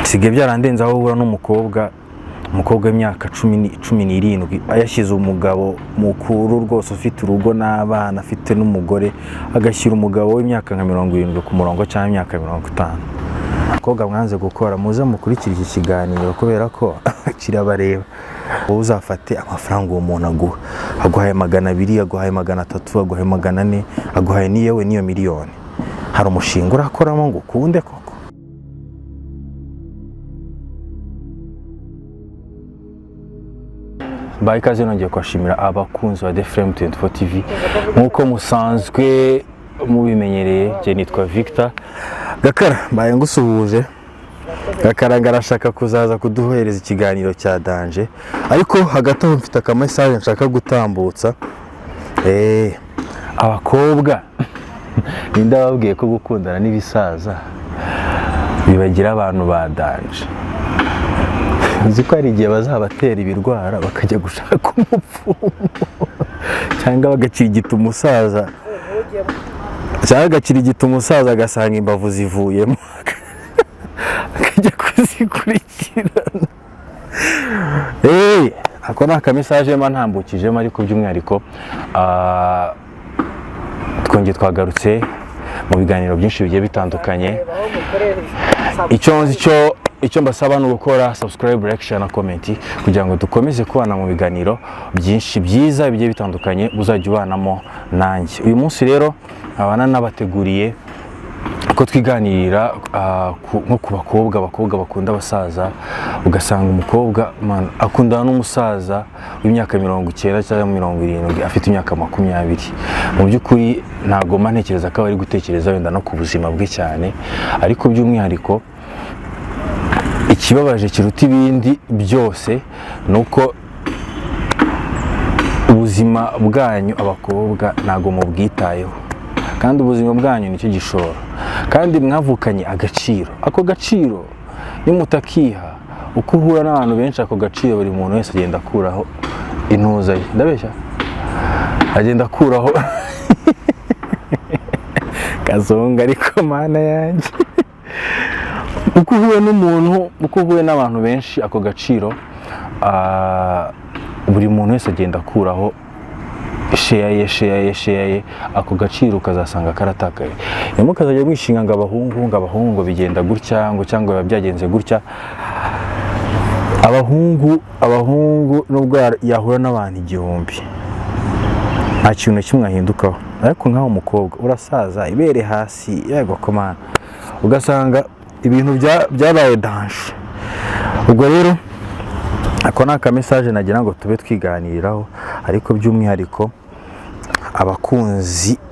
bisigaye byarandenze aho uhura n'umukobwa w'imyaka 17 ayashyize umugabo mukuru rwose ufite urugo n'abana afite n'umugore, agashyira umugabo w'imyaka nka 70 ku murongo cyangwa imyaka 50. Abakobwa mwanze gukora muze mukurikira iki kiganiro kubera ko kirabareba. Wowe uzafate amafaranga uwo muntu aguha, aguhaye 200, aguhaye 300, aguhaye 400, aguhaye niyewe niyo miliyoni, hari umushinga urakoramo ngo ukunde koko? Ikaze nongeye kwashimira abakunzi ba The Flame 24 TV nkuko musanzwe mubimenyereye. Je nitwa Victor Gakara, mbaye ngusuhuje. Gakara ngarashaka kuzaza kuduhereza ikiganiro cya danje, ariko hagati aho mfite akamesaje nshaka gutambutsa. Abakobwa ninde babwiye ko gukundana n'ibisaza bibagira abantu ba danje? Nzi ko hari igihe bazabatera ibirwara bakajya gushaka umupfumu cyangwa bagakirigita umusaza, cyangwa agakirigita umusaza agasanga imbavu zivuyemo akajya kuzikurikirana. Ako ni akamesaje mba ntambukijemo, ariko by'umwihariko twongeye twagarutse mu biganiro byinshi bigiye bitandukanye. Icyo mbasaba ni gukora subscribe, like, share na comment kugira ngo dukomeze kubana mu biganiro byinshi byiza bigiye bitandukanye uzajya ubanamo nanjye. Uyu munsi rero abana nabateguriye ko twiganirira nko ku bakobwa bakunda abasaza. Ugasanga umukobwa akundana n'umusaza w'imyaka 90 cyangwa 70 afite imyaka 20. Mu by'ukuri ntago mantekereza ko bari gutekereza wenda no ku buzima bwe cyane, ariko by'umwihariko ikibabaje kiruta ibindi byose nuko ubuzima bwanyu abakobwa ntago mubwitayeho, kandi ubuzima bwanyu nicyo gishoro, kandi mwavukanye agaciro. Ako gaciro nimutakiha, uko uhura n'abantu benshi ako gaciro buri muntu wese agenda akuraho intuza ye. Ndabeshya? Agenda akuraho kazonga, ariko mana yanjye uko uhuye n'umuntu, uko uhuye n'abantu benshi, ako gaciro buri muntu wese agenda akuraho share ye, ako gaciro ukazasanga karatakaye. Nyuma ukazajya mwishinga ngo abahungu bigenda gutya ngo cyangwa biba byagenze gutya. Abahungu nubwo yahura n'abantu 1000 nta kintu kimwe ahindukaho, ariko nkaho umukobwa urasaza ibere hasi, yego komana, ugasanga ibintu byabaye danje. Ubwo rero ako ni akamesaje nagira ngo tube twiganiriraho, ariko by'umwihariko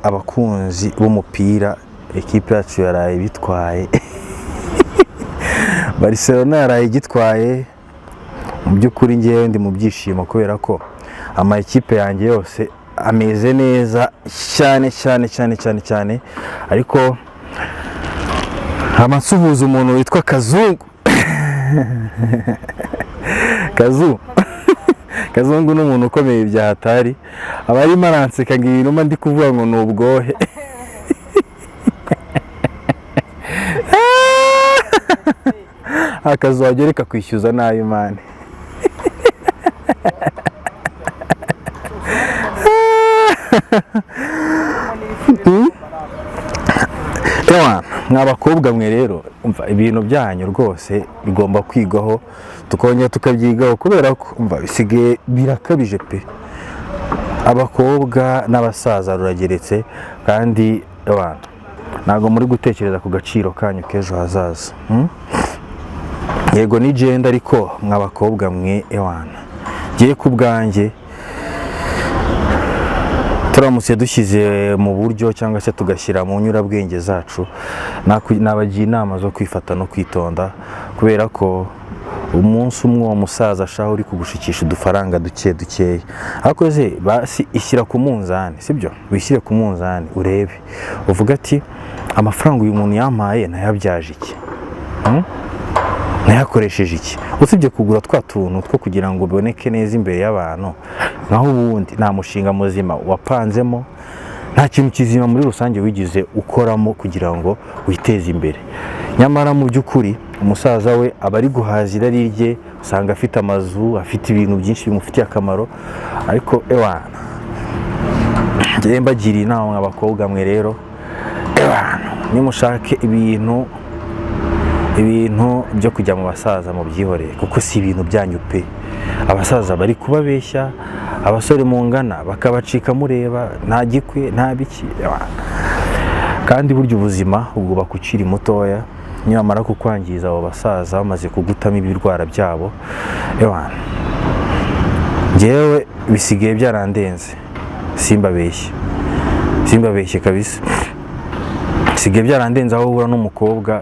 abakunzi b'umupira, ekipe yacu yaraye bitwaye Barcelona yaraye gitwaye. Mu by'ukuri ngewe ndi mu byishimo kubera ko ama ekipe yanjye yose ameze neza cyane, ariko amasuhuza umuntu witwa Kazungu Kazungu ni umuntu ukomeye bya hatari, abari maranseka ngo ibintu ndi kuvuga ngo ni ubwohe akazu wagereka kwishyuza nayo mane. Mwabakobwa mwe rero umva ibintu byanyu rwose bigomba kwigaho, tukongera tukabyigaho kubera ko umva bisigaye birakabije pe. Abakobwa n'abasaza rurageretse, kandi ntago muri gutekereza ku gaciro kanyu k'ejo hazaza. Yego ni genda, ariko mwabakobwa mwe giye ku bwanjye turamutse dushyize mu buryo cyangwa se tugashyira mu nyurabwenge zacu, nabagiye inama zo kwifata no kwitonda, kubera ko umunsi umwe uwo musaza ashaho uri kugushikisha udufaranga dukeya, ariko basi ishyira ku munzani, sibyo? Wishyire ku munzani urebe, uvuga ati amafaranga uyu muntu yampaye nayabyaje iki, nayakoresheje iki, usibye kugura twa tuntu two kugira ngo biboneke neza imbere y'abantu. Naho ubundi nta mushinga muzima wapanzemo, nta kintu kizima muri rusange wigize ukoramo kugira ngo witeze imbere. Nyamara mu by'ukuri umusaza we aba ari guhaza irari rye, usanga afite amazu, afite ibintu byinshi bimufitiye akamaro, ariko ewana njye mbagira inama abakobwa mwe rero, nimushake ibintu byo kujya mu basaza mu byihoreye, kuko si ibintu byanyu pe. Abasaza bari kubabeshya, abasore mungana bakabacika mureba, nta gikwe nta biki, kandi burya ubuzima ubwubaka ukiri mutoya, nyamara kukwangiza abo basaza bamaze kugutamo ibirwara byabo. Njyewe bisigaye byarandenze, simbabeshye kabisa, bisigaye byarandenze aho uhura n'umukobwa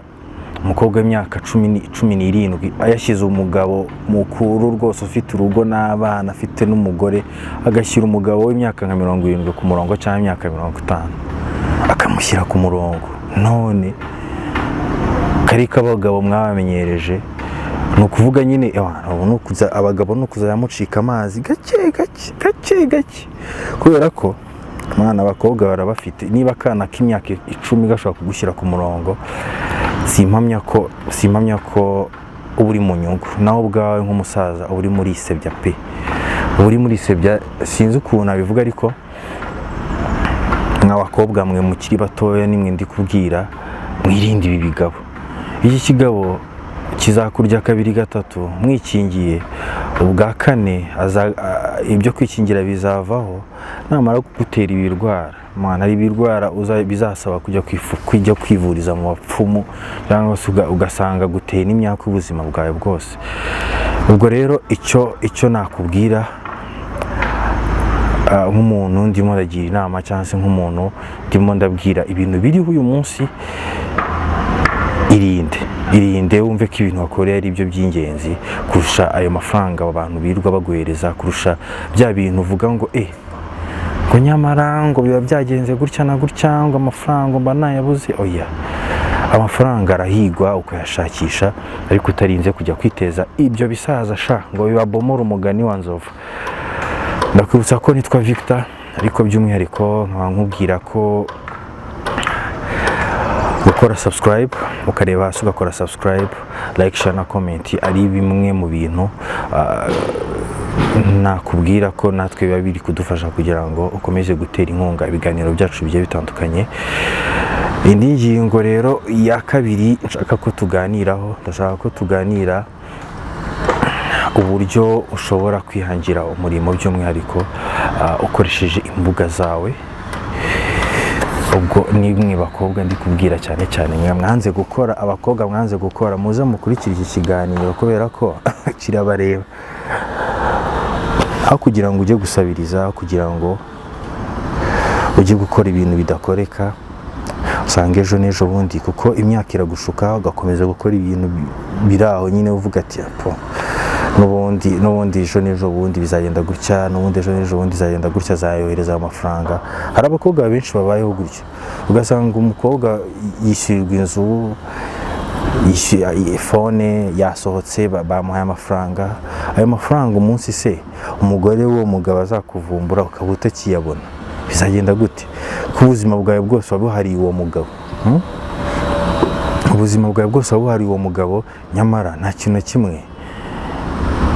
w'imyaka 17 yashyize umugabo mukuru rwose ufite urugo n'abana, afite n'umugore, agashyira umugabo w'imyaka nka 70 ku murongo cyangwa imyaka 50 akamushyira ku murongo. None kari kabagabo mwabamenyereje, ni ukuvuga nyine abagabo no kuzayamucika amazi gake, kubera ko mwana abakobwa barabafite. Niba akana k'imyaka 10 gashobora kugushyira ku murongo, simpamya ko uba uri mu nyungu. Nawe ubwawe nk'umusaza uri muri isebya pe, uri muri isebya, sinzi ukuntu abivuga, ariko mw'abakobwa mwe mukiri batoya nimwe ndi kubwira, mwirinde ibi bigabo. Iki kigabo kizakurya 2-3 mwikingiye, ubwa kane ibyo kwikingira bizavaho, namara kugutera ibirwara. Mwana ari ibirwara bizasaba kujya kwivuriza mu bapfumu, cyangwa se ugasanga guteye n'imyaka ubuzima bwawe bwose. Ubwo rero icyo nakubwira nk'umuntu ndimo ndagira inama, cyangwa se nk'umuntu ndimo ndabwira ibintu biriho uyu munsi, irinde wumve ko ibintu wakoreye ari byo by'ingenzi kurusha ayo mafaranga abantu birirwa baguhereza, kurusha bya bintu uvuga ngo ngo nyamara ngo biba byagenze gutya na gutya, ngo amafaranga mba nayabuze. Oya, amafaranga arahigwa ukayashakisha, ariko utarinze kujya kwiteza ibyo bisaza ngo bibabomora umugani wa nzovu. Ndakwibutsa ko nitwa Victor, ariko by'umwihariko nkaba nkubwira ko gukora subscribe, ukareba hasi ugakora subscribe, like, share na comment ari bimwe mu bintu nakubwira ko natwe biba biri kudufasha kugira ngo ukomeze gutera inkunga ibiganiro byacu bigiye bitandukanye. Indi ngingo rero ya kabiri nshaka ko tuganiraho, ndashaka ko tuganira uburyo ushobora kwihangira umurimo, by'umwihariko ukoresheje imbuga zawe. Ubwo nimwe bakobwa ndi kubwira cyane mwanze gukora, abakobwa mwanze gukora, muze mukurikira iki kiganiro kubera ko kirabareba. Aho kugira ngo ujye gusabiriza, kugira ngo ujye gukora ibintu bidakoreka, usanga ejo n'ejo bundi, kuko imyaka iragushuka ugakomeza gukora ibintu biraho nyine uvuga ati n'ubundi ejo n'ejo bundi bizagenda gutya, n'ubundi ejo n'ejo bundi bizagenda gutya, azayohereza amafaranga. Hari abakobwa benshi babayeho gutya, ugasanga umukobwa yishyurirwa inzu, yishyuye fone, yasohotse bamuhaye amafaranga. Ayo mafaranga umunsi se umugore w'uwo mugabo azakuvumbura ukaba utakiyabona, bizagenda gute? Ku buzima bwawe bwose wabuhariye uwo mugabo, ubuzima bwawe bwose wabuhariye uwo mugabo, nyamara nta kintu na kimwe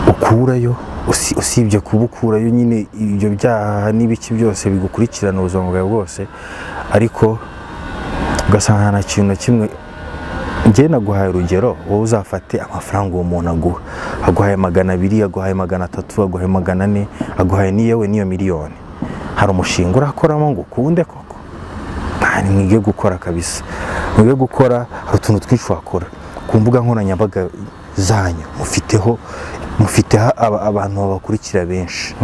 ukurayo, usibye kubukurayo nyine ibyo byaha n'ibiki byose bigukurikirana ubuzima bwawe bwose, ariko ugasanga nta kintu na kimwe. Njye naguhaye urugero, wowe uzafate amafaranga uwo muntu aguha, aguhaye 200, aguhaye 300, aguhaye 400, aguhaye n'iyo miliyoni. Hari umushinga urakoramo ngo ukunde koko? Mwige gukora kabisa, mwige gukora. Hari utuntu twinshi wakora ku mbuga nkoranyambaga zanyu, mufiteho abantu babakurikira benshi.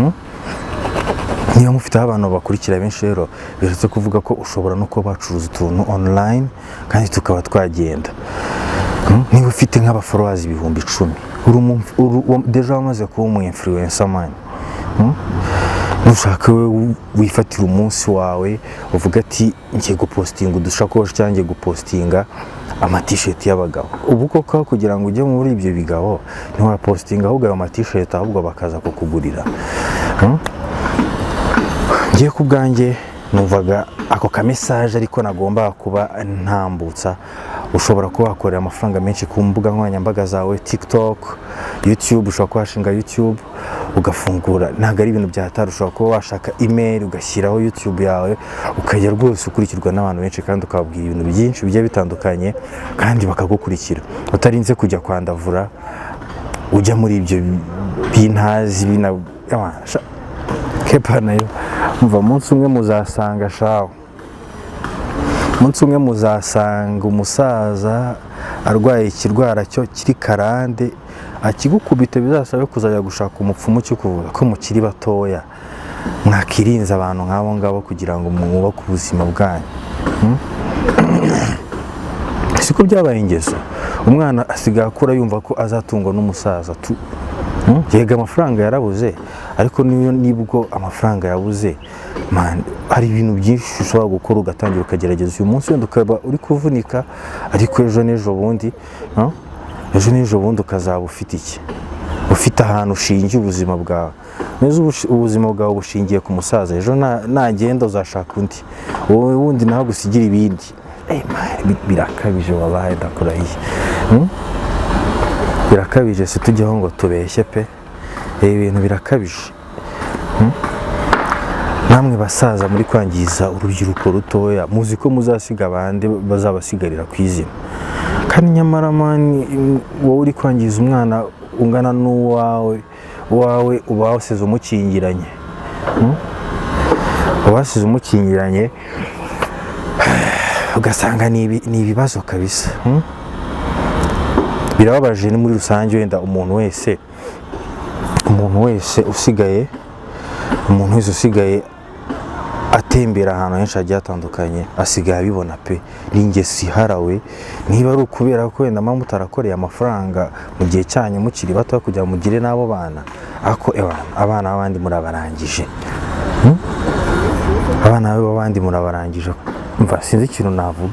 Niba mufiteho abantu babakurikira benshi rero, biretse kuvuga ko ushobora no kuba bacuruza utuntu online kandi tukaba twagenda. Niba ufite nk'abafollowers 10,000, deja wamaze kuba umu influencer man. Nushaka wifatira umunsi wawe uvuga ati ngiye gupostinga udushakoshi cyangwa ngiye gupostinga ama-t-shirt y'abagabo. Ubu koko kugira ngo ujye muri ibyo bigabo ntiwapostinga ahubwo ayo ma-t-shirt, ahubwo bakaza kukugurira. Ngiye ku bwanjye numvaga ako ka message ariko nagomba kuba ntambutsa ushobora kuba wakorera amafaranga menshi ku mbuga nkoranyambaga zawe, TikTok, YouTube, ushobora kuba washinga YouTube ugafungura, ntabwo ari ibintu byatari, ushobora kuba washaka email ugashyiraho YouTube yawe ukajya rwose ukurikirwa n'abantu benshi kandi ukababwira ibintu byinshi bigiye bitandukanye kandi bakagukurikira utarinze kujya kwandavura ujya muri ibyo bintazi Kepa nayo umva umunsi umwe muzasanga shawo, umunsi umwe muzasanga umusaza arwaye ikirwara cyo kiri karande akigukubite bizasabe kuzajya gushaka umupfumu cy'ukuvura ko mukiri batoya. Mwakirinze abantu nk'abo ngabo kugira ngo mwubake ubuzima bwanyu. Siko byabaye ingeso, umwana asigaye akura yumva ko azatungwa n'umusaza tu. Yega amafaranga yarabuze, ariko nibwo amafaranga yabuze man, hari ibintu byinshi ushobora gukora ugatangira ukagerageza. Uyu munsi wenda ukaba uri kuvunika, ariko ejo n'ejo bundi ukazaba ufite iki, ufite ahantu ushingiye ubuzima bwawe. Neza ubuzima bwawe bushingiye ku musaza, ejo nagenda uzashaka undi, wowe wundi nawe gusigira ibindi. Birakabije wabaye ndakurahiye. Birakabije, si tujyaho ngo tubeshye pe, ibintu birakabije. Namwe basaza muri kwangiza urubyiruko rutoya, muzi ko muzasiga abandi bazabasigarira ku izina, kandi nyamara mani wowe uri kwangiza umwana ungana n'uwawe uba wasize umukingiranye, ugasanga ni ibibazo kabisa. Birababaje ni muri rusange, wenda umuntu wese usigaye atembera ahantu henshi hagiye hatandukanye asigaye abibona pe, n'ingeso iharawe. Niba ari ukubera ko wenda mama mutarakoreye amafaranga mu gihe cyanyu mukiri bato kugira mugire n'abo bana, ako abana b'abandi murabarangije. Abana b'abandi murabarangije, mva sinzi ikintu navuga.